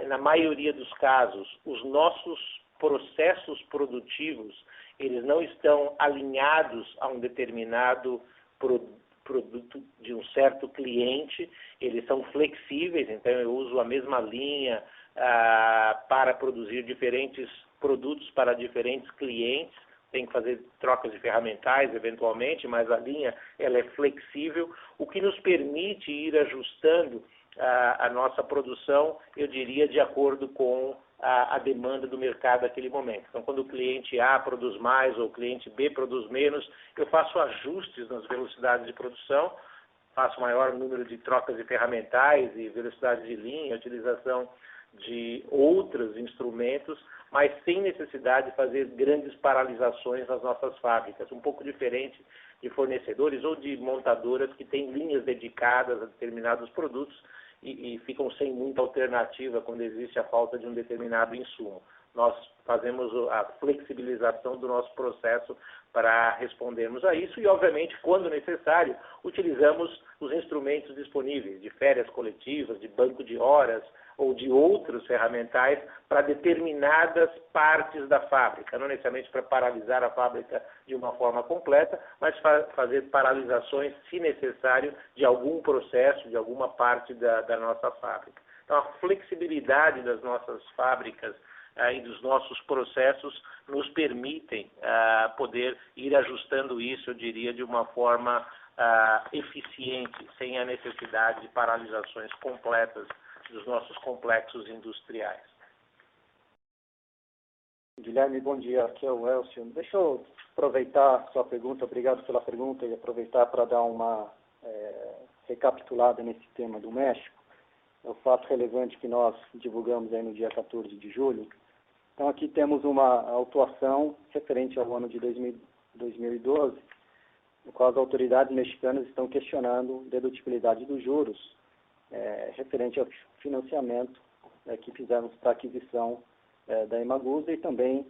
na maioria dos casos, os nossos processos produtivos, eles não estão alinhados a um determinado produto de um certo cliente, eles são flexíveis, então eu uso a mesma linha para produzir diferentes produtos para diferentes clientes, tem que fazer trocas de ferramentais eventualmente, mas a linha ela é flexível, o que nos permite ir ajustando a nossa produção, eu diria, de acordo com a demanda do mercado naquele momento. Então, quando o cliente A produz mais ou o cliente B produz menos, eu faço ajustes nas velocidades de produção, faço maior número de trocas de ferramentais e velocidade de linha, utilização de outros instrumentos, mas sem necessidade de fazer grandes paralisações nas nossas fábricas, um pouco diferente de fornecedores ou de montadoras que têm linhas dedicadas a determinados produtos e ficam sem muita alternativa quando existe a falta de um determinado insumo. Nós fazemos a flexibilização do nosso processo para respondermos a isso e, obviamente, quando necessário, utilizamos os instrumentos disponíveis de férias coletivas, de banco de horas ou de outros ferramentais para determinadas partes da fábrica, não necessariamente para paralisar a fábrica de uma forma completa, mas fazer paralisações, se necessário, de algum processo, de alguma parte da nossa fábrica. Então, a flexibilidade das nossas fábricas e dos nossos processos nos permitem poder ir ajustando isso, eu diria, de uma forma eficiente, sem a necessidade de paralisações completas dos nossos complexos industriais. Guilherme, bom dia. Aqui é o Elcio. Deixa eu aproveitar a sua pergunta, obrigado pela pergunta, e aproveitar para dar uma recapitulada nesse tema do México. É o fato relevante que nós divulgamos aí no dia 14 de julho. Então, aqui temos uma autuação referente ao ano de 2012, no qual as autoridades mexicanas estão questionando a dedutibilidade dos juros referente ao financiamento que fizemos para a aquisição da Imagusa e também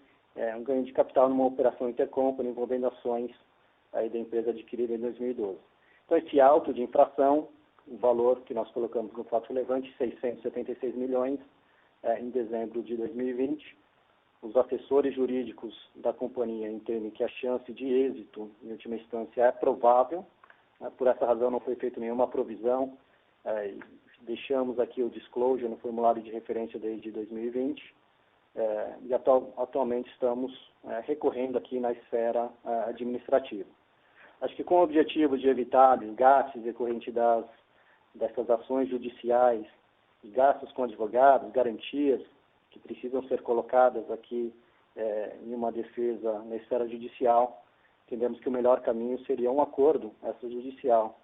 um ganho de capital numa operação intercompany envolvendo ações aí da empresa adquirida em 2012. Então, esse auto de infração, o valor que nós colocamos no fato relevante, 676 milhões em dezembro de 2020. Os assessores jurídicos da companhia entendem que a chance de êxito, em última instância, é provável. Por essa razão, não foi feita nenhuma provisão. Deixamos aqui o disclosure no formulário de referência desde 2020. E atualmente estamos recorrendo aqui na esfera administrativa. Acho que com o objetivo de evitar desgastes decorrentes dessas ações judiciais, gastos com advogados, garantias que precisam ser colocadas aqui em uma defesa na esfera judicial, entendemos que o melhor caminho seria um acordo extrajudicial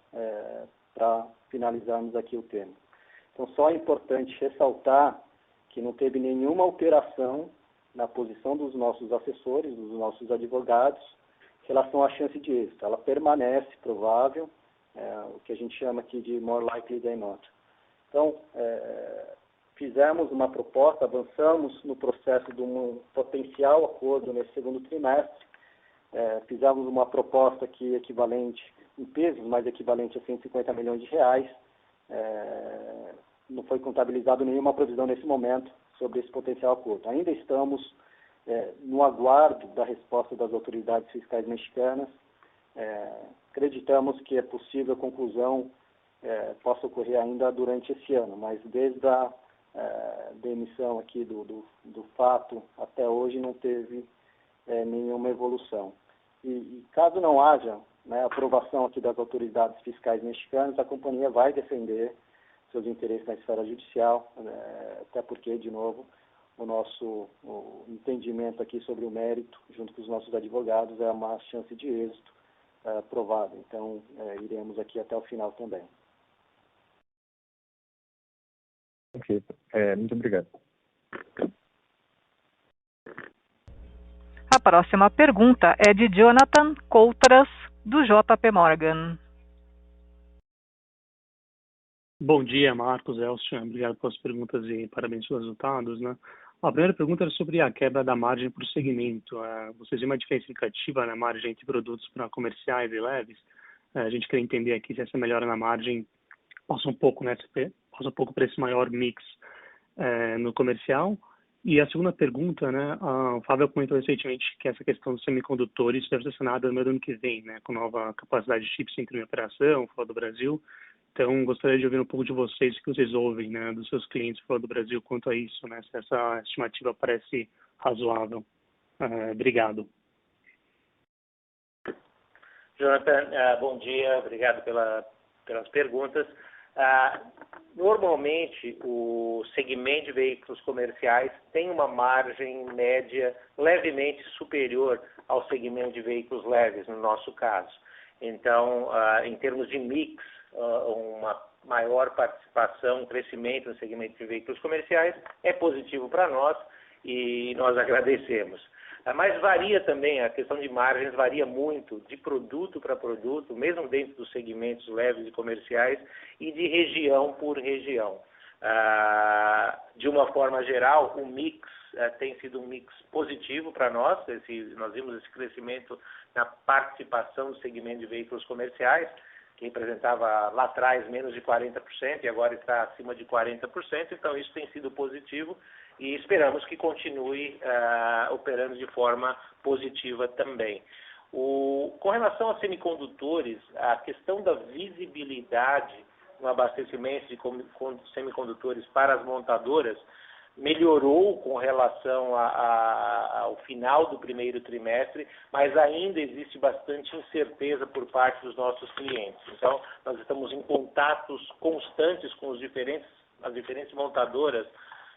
para finalizarmos aqui o tema. Então, só é importante ressaltar que não teve nenhuma alteração na posição dos nossos assessores, dos nossos advogados, em relação à chance de êxito. Ela permanece provável, o que a gente chama aqui de more likely than not. Então, fizemos uma proposta, avançamos no processo de um potencial acordo nesse segundo trimestre, fizemos uma proposta aqui equivalente, em pesos, mas equivalente a 150 milhões de reais. Não foi contabilizado nenhuma provisão nesse momento sobre esse potencial acordo. Ainda estamos no aguardo da resposta das autoridades fiscais mexicanas. Acreditamos que é possível a conclusão possa ocorrer ainda durante esse ano, mas desde a emissão aqui do fato até hoje não teve nenhuma evolução. E caso não haja aprovação aqui das autoridades fiscais mexicanas, a companhia vai defender seus interesses na esfera judicial, até porque, de novo, o entendimento aqui sobre o mérito, junto com os nossos advogados, é uma chance de êxito provável. Então, iremos aqui até o final também. Ok, muito obrigado. A próxima pergunta é de Jonathan Coutras, do JP Morgan. Bom dia, Marcos, Elcio. Obrigado pelas perguntas e parabéns pelos resultados, né? A primeira pergunta era sobre a quebra da margem por segmento. Vocês viram uma diferença significativa na margem entre produtos para comerciais e leves? A gente quer entender aqui se essa melhora na margem passa um pouco para esse maior mix no comercial. E a segunda pergunta, né? O Fábio comentou recentemente que essa questão dos semicondutores deve ser sanada no meio do ano que vem, né? Com nova capacidade de chips entrando em operação fora do Brasil. Então, gostaria de ouvir um pouco de vocês, o que vocês ouvem, né, dos seus clientes fora do Brasil quanto a isso, né, se essa estimativa parece razoável. Obrigado. Jonathan, bom dia, obrigado pelas perguntas. Normalmente, o segmento de veículos comerciais tem uma margem média levemente superior ao segmento de veículos leves, no nosso caso. Então, em termos de mix, uma maior participação, um crescimento no segmento de veículos comerciais é positivo para nós e nós agradecemos. Mas varia também, a questão de margens varia muito de produto para produto, mesmo dentro dos segmentos leves e comerciais e de região por região. De uma forma geral, o mix tem sido um mix positivo para nós, nós vimos esse crescimento na participação do segmento de veículos comerciais, que representava lá atrás menos de 40% e agora está acima de 40%, então isso tem sido positivo e esperamos que continue operando de forma positiva também. Com relação a semicondutores, a questão da visibilidade no abastecimento de semicondutores para as montadoras melhorou com relação ao final do primeiro trimestre, mas ainda existe bastante incerteza por parte dos nossos clientes. Então, nós estamos em contatos constantes com as diferentes montadoras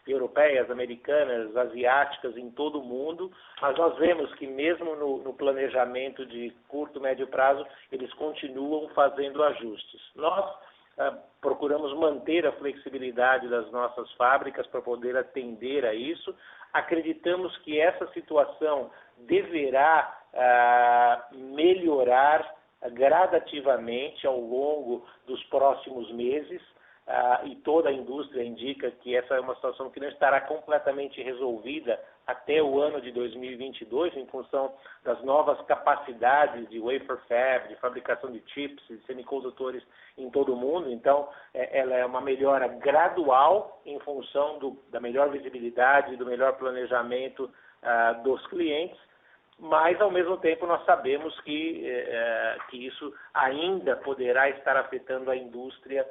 europeias, americanas, asiáticas, em todo o mundo, mas nós vemos que mesmo no planejamento de curto, médio prazo, eles continuam fazendo ajustes. Nós procuramos manter a flexibilidade das nossas fábricas para poder atender a isso. Acreditamos que essa situação deverá melhorar gradativamente ao longo dos próximos meses. E toda a indústria indica que essa é uma situação que não estará completamente resolvida até o ano de 2022, em função das novas capacidades de wafer fab, de fabricação de chips e semicondutores em todo o mundo. Então, ela é uma melhora gradual em função da melhor visibilidade e do melhor planejamento dos clientes, mas, ao mesmo tempo, nós sabemos que isso ainda poderá estar afetando a indústria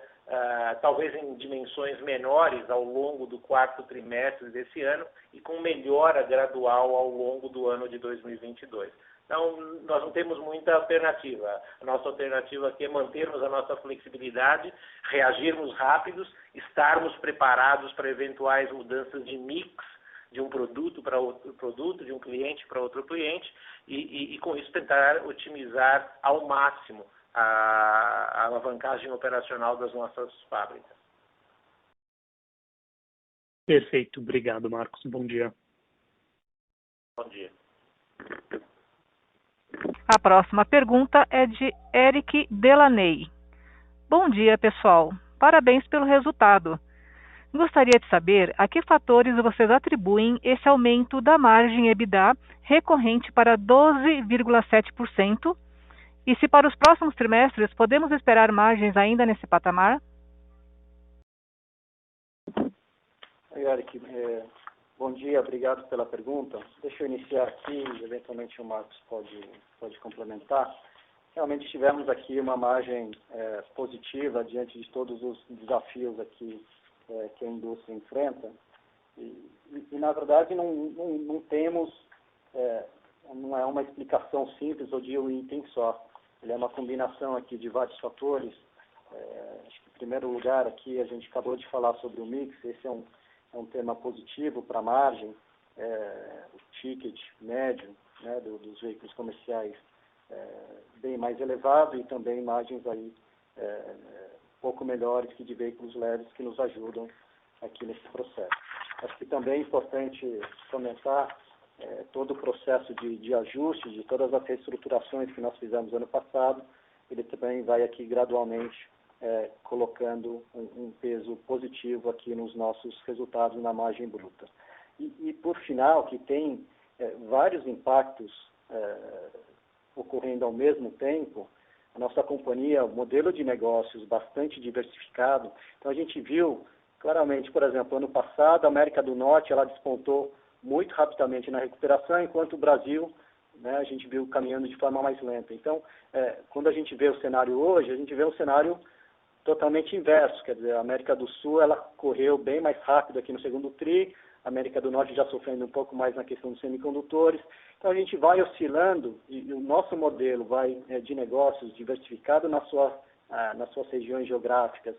talvez em dimensões menores ao longo do quarto trimestre desse ano e com melhora gradual ao longo do ano de 2022. Então, nós não temos muita alternativa. A nossa alternativa aqui é mantermos a nossa flexibilidade, reagirmos rápidos, estarmos preparados para eventuais mudanças de mix de um produto para outro produto, de um cliente para outro cliente e com isso tentar otimizar ao máximo a alavancagem operacional das nossas fábricas. Perfeito. Obrigado, Marcos. Bom dia. Bom dia. A próxima pergunta é de Eric Delaney. Bom dia, pessoal. Parabéns pelo resultado. Gostaria de saber a que fatores vocês atribuem esse aumento da margem EBITDA recorrente para 12,7%. E se para os próximos trimestres podemos esperar margens ainda nesse patamar? Oi, Eric. Bom dia, obrigado pela pergunta. Deixa eu iniciar aqui, eventualmente o Marcos pode complementar. Realmente tivemos aqui uma margem positiva diante de todos os desafios aqui que a indústria enfrenta. E na verdade, não temos, não é uma explicação simples ou de um item só. Ele é uma combinação aqui de vários fatores. Acho que, em primeiro lugar, aqui a gente acabou de falar sobre o mix. Esse é um tema positivo para a margem. O ticket médio, né, dos veículos comerciais bem mais elevado e também margens aí pouco melhores que de veículos leves que nos ajudam aqui nesse processo. Acho que também é importante comentar todo o processo de ajuste de todas as reestruturações que nós fizemos ano passado. Ele também vai aqui gradualmente colocando um peso positivo aqui nos nossos resultados na margem bruta. E por final, que tem vários impactos ocorrendo ao mesmo tempo, a nossa companhia, o modelo de negócios bastante diversificado. Então, a gente viu claramente, por exemplo, ano passado, a América do Norte ela despontou muito rapidamente na recuperação, enquanto o Brasil, né, a gente viu caminhando de forma mais lenta. Então, quando a gente vê o cenário hoje, a gente vê um cenário totalmente inverso, quer dizer, a América do Sul ela correu bem mais rápido aqui no segundo tri, a América do Norte já sofrendo um pouco mais na questão dos semicondutores. Então, a gente vai oscilando e o nosso modelo vai de negócios diversificado nas suas regiões geográficas,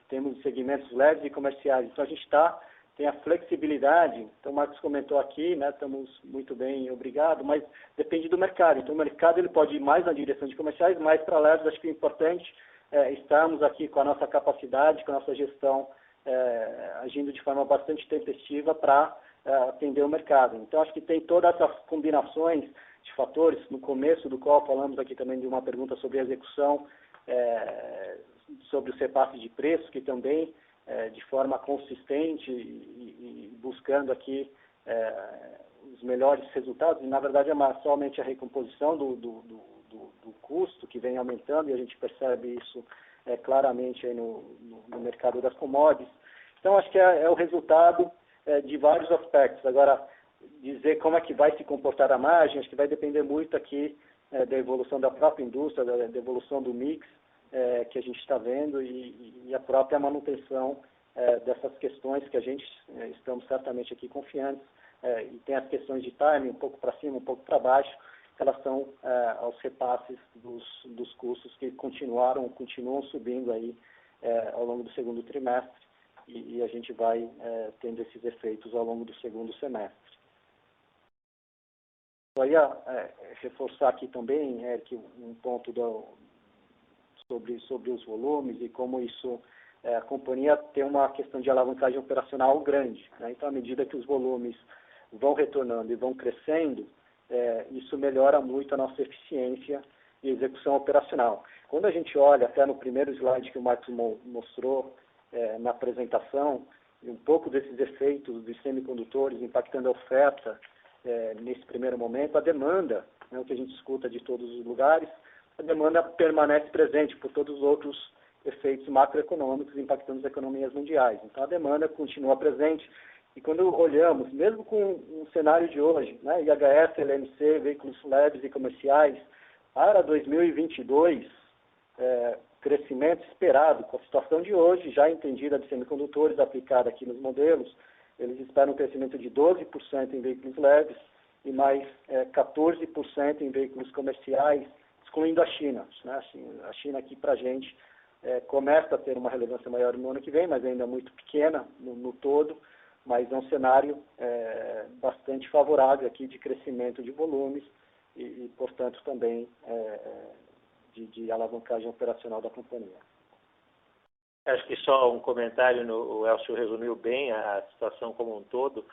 temos segmentos leves e comerciais. Então, a gente tem a flexibilidade. Então, o Marcos comentou aqui, né, estamos muito bem, obrigado, mas depende do mercado. Então, o mercado ele pode ir mais na direção de comerciais, mais para leves. Acho que é importante estarmos aqui com a nossa capacidade, com a nossa gestão, agindo de forma bastante tempestiva para atender o mercado. Então, acho que tem todas essas combinações de fatores. No começo do qual falamos aqui também de uma pergunta sobre a execução, sobre o repasse de preço, que também, de forma consistente e buscando aqui os melhores resultados, e na verdade é somente a recomposição do custo que vem aumentando, e a gente percebe isso claramente aí no mercado das commodities. Então, acho que é o resultado de vários aspectos. Agora, dizer como é que vai se comportar a margem, acho que vai depender muito aqui da evolução da própria indústria, da evolução do mix que a gente está vendo e a própria manutenção dessas questões que a gente estamos certamente aqui confiantes, e tem as questões de timing, um pouco para cima, um pouco para baixo, em relação aos repasses dos custos que continuam subindo aí ao longo do segundo trimestre, e a gente vai tendo esses efeitos ao longo do segundo semestre. Eu ia reforçar aqui também, que um ponto sobre os volumes e como isso, a companhia tem uma questão de alavancagem operacional grande, né? Então, à medida que os volumes vão retornando e vão crescendo, isso melhora muito a nossa eficiência e execução operacional. Quando a gente olha, até no primeiro slide que o Marcos mostrou na apresentação, um pouco desses efeitos dos semicondutores impactando a oferta nesse primeiro momento, a demanda, né, o que a gente escuta de todos os lugares, a demanda permanece presente por todos os outros efeitos macroeconômicos impactando as economias mundiais. Então, a demanda continua presente. E quando olhamos, mesmo com um cenário de hoje, né, IHS, LMC, veículos leves e comerciais, para 2022, crescimento esperado, com a situação de hoje, já entendida de semicondutores aplicada aqui nos modelos, eles esperam um crescimento de 12% em veículos leves e mais 14% em veículos comerciais, excluindo a China. Né? A China aqui para a gente começa a ter uma relevância maior no ano que vem, mas ainda muito pequena no todo, mas é um cenário bastante favorável aqui de crescimento de volumes e portanto, também de alavancagem operacional da companhia. Acho que só um comentário, o Elcio resumiu bem a situação como um todo.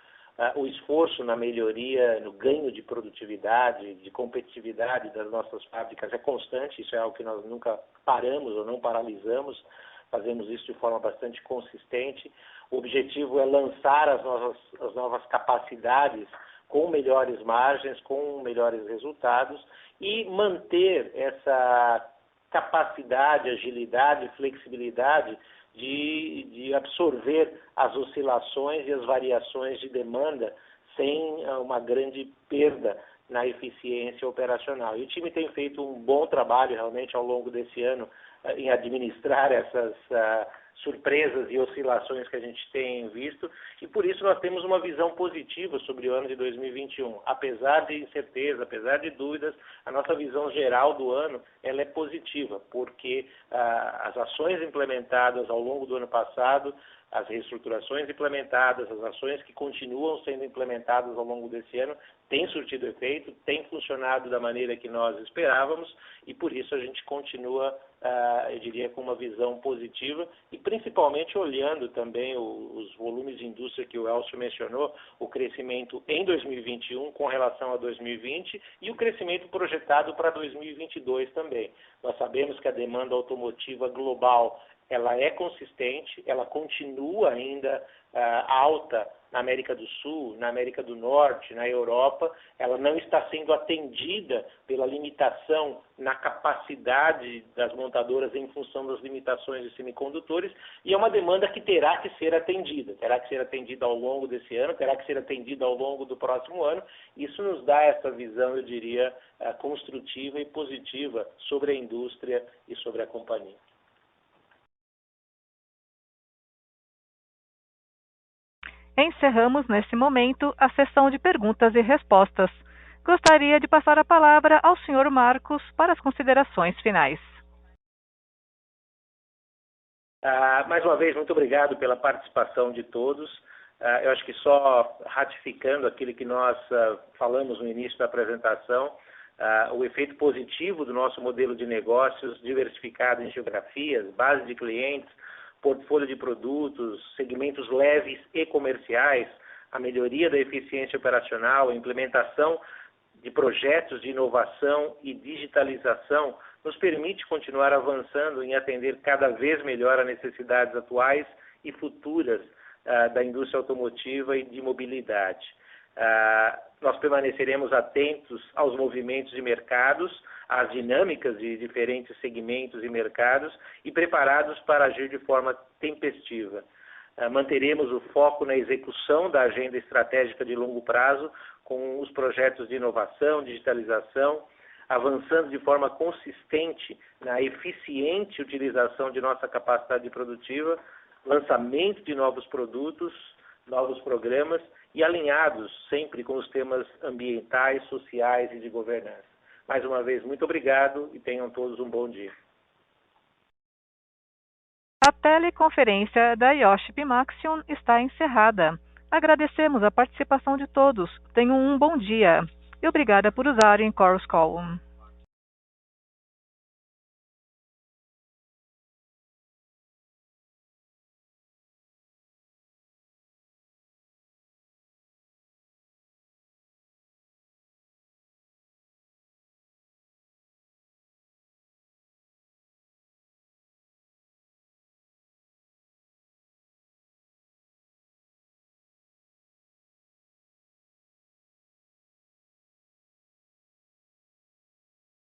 O esforço na melhoria, no ganho de produtividade, de competitividade das nossas fábricas é constante, isso é algo que nós nunca paramos ou não paralisamos, fazemos isso de forma bastante consistente. O objetivo é lançar as novas capacidades com melhores margens, com melhores resultados e manter essa capacidade, agilidade, flexibilidade de absorver as oscilações e as variações de demanda sem uma grande perda na eficiência operacional. E o time tem feito um bom trabalho realmente ao longo desse ano em administrar essas surpresas e oscilações que a gente tem visto, e por isso nós temos uma visão positiva sobre o ano de 2021. Apesar de incerteza, apesar de dúvidas, a nossa visão geral do ano ela é positiva, porque as ações implementadas ao longo do ano passado, as reestruturações implementadas, as ações que continuam sendo implementadas ao longo desse ano, têm surtido efeito, têm funcionado da maneira que nós esperávamos, e por isso a gente continua eu diria, com uma visão positiva e principalmente olhando também os volumes de indústria que o Elcio mencionou, o crescimento em 2021 com relação a 2020 e o crescimento projetado para 2022 também. Nós sabemos que a demanda automotiva global ela é consistente, ela continua ainda alta na América do Sul, na América do Norte, na Europa, ela não está sendo atendida pela limitação na capacidade das montadoras em função das limitações de semicondutores, e é uma demanda que terá que ser atendida ao longo desse ano, terá que ser atendida ao longo do próximo ano. Isso nos dá essa visão, eu diria, construtiva e positiva sobre a indústria e sobre a companhia. Encerramos nesse momento a sessão de perguntas e respostas. Gostaria de passar a palavra ao Sr. Marcos para as considerações finais. Mais uma vez, muito obrigado pela participação de todos. Eu acho que só ratificando aquilo que nós falamos no início da apresentação, o efeito positivo do nosso modelo de negócios diversificado em geografias, base de clientes, portfólio de produtos, segmentos leves e comerciais, a melhoria da eficiência operacional, a implementação de projetos de inovação e digitalização, nos permite continuar avançando em atender cada vez melhor as necessidades atuais e futuras da indústria automotiva e de mobilidade. Nós permaneceremos atentos aos movimentos de mercados, às dinâmicas de diferentes segmentos e mercados e preparados para agir de forma tempestiva. Manteremos o foco na execução da agenda estratégica de longo prazo com os projetos de inovação, digitalização, avançando de forma consistente na eficiente utilização de nossa capacidade produtiva, lançamento de novos produtos, novos programas e alinhados sempre com os temas ambientais, sociais e de governança. Mais uma vez, muito obrigado e tenham todos um bom dia. A teleconferência da IOSP Maxion está encerrada. Agradecemos a participação de todos. Tenham um bom dia. E obrigada por usarem Chorus Call.